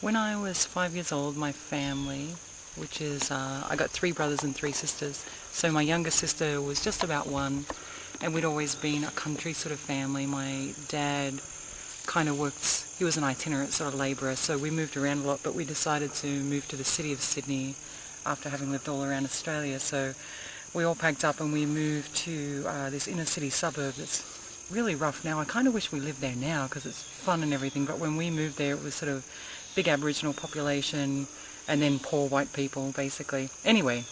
When I was 5 years old, my family, which is, I got 3 brothers and 3 sisters. So my younger sister was just about 1, and we'd always been a country sort of family. My dad kind of worked, he was an itinerant sort of labourer, so we moved around a lot, but we decided to move to the city of Sydney after having lived all around Australia. So we all packed up and we moved to this inner city suburb that's really rough now. I kind of wish we lived there now because it's fun and everything, but when we moved there it was sort of big Aboriginal population and then poor white people basically. Anyway,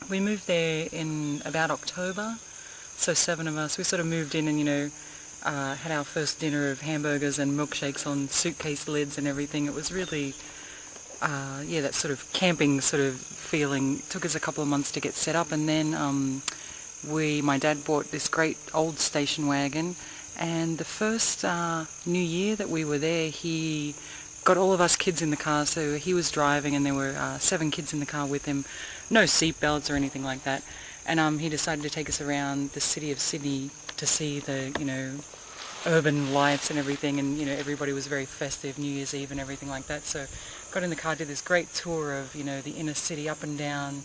we moved there in about October, so 7 of us, we sort of moved in and had our first dinner of hamburgers and milkshakes on suitcase lids and everything. It was really, that sort of camping sort of feeling. It took us a couple of months to get set up, and then my dad bought this great old station wagon, and the first New Year that we were there, he got all of us kids in the car, so he was driving and there were 7 kids in the car with him, no seat belts or anything like that, and he decided to take us around the city of Sydney to see the, urban lights and everything, and everybody was very festive, New Year's Eve and everything like that. So got in the car, did this great tour of the inner city, up and down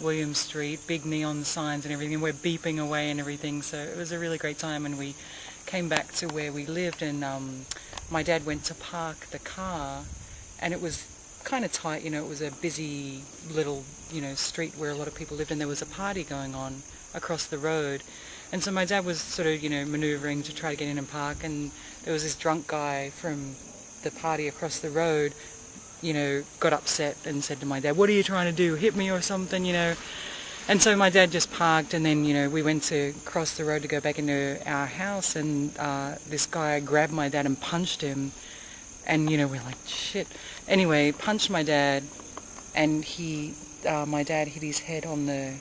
William Street, big neon signs and everything, and we're beeping away and everything, so it was a really great time. And we came back to where we lived, and my dad went to park the car, and it was kind of tight, it was a busy little street where a lot of people lived, and there was a party going on across the road. And so my dad was sort of, manoeuvring to try to get in and park, and there was this drunk guy from the party across the road, got upset and said to my dad, "What are you trying to do, hit me or something, And so my dad just parked, and then, we went to cross the road to go back into our house, and this guy grabbed my dad and punched him, and, we're like, shit. Anyway, punched my dad, and my dad hit his head on the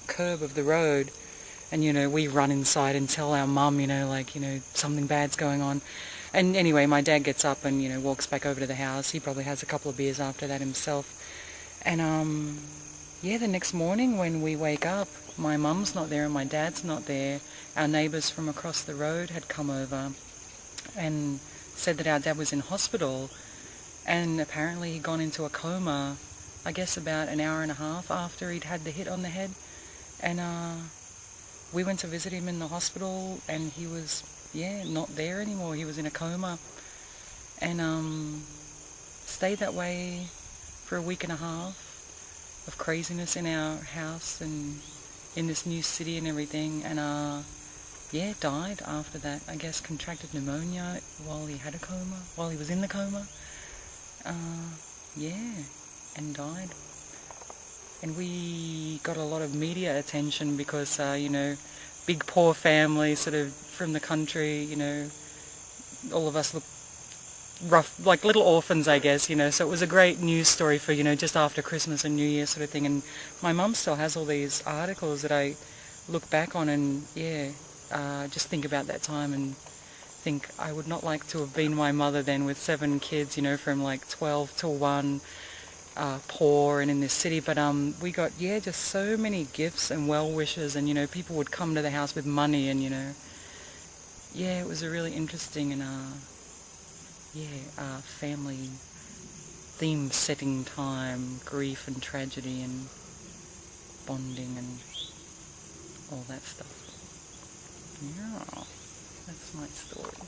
curb of the road. And, we run inside and tell our mum, something bad's going on. And anyway, my dad gets up and, walks back over to the house. He probably has a couple of beers after that himself. And, the next morning when we wake up, my mum's not there and my dad's not there. Our neighbours from across the road had come over and said that our dad was in hospital. And apparently he'd gone into a coma, I guess about an hour and a half after he'd had the hit on the head. And, we went to visit him in the hospital, and he was, not there anymore. He was in a coma, and stayed that way for a week and a half of craziness in our house and in this new city and everything, and died after that. I guess contracted pneumonia while he had a coma, while he was in the coma, and died. And we got a lot of media attention because, big poor family, sort of from the country, all of us look rough, like little orphans, I guess, so it was a great news story for, just after Christmas and New Year sort of thing. And my mum still has all these articles that I look back on and, just think about that time and think I would not like to have been my mother then with 7 kids, from like 12 to 1. Poor and in this city, but we got just so many gifts and well wishes, and people would come to the house with money, and it was a really interesting and family theme setting time, grief and tragedy and bonding and all that stuff. Yeah, that's my story.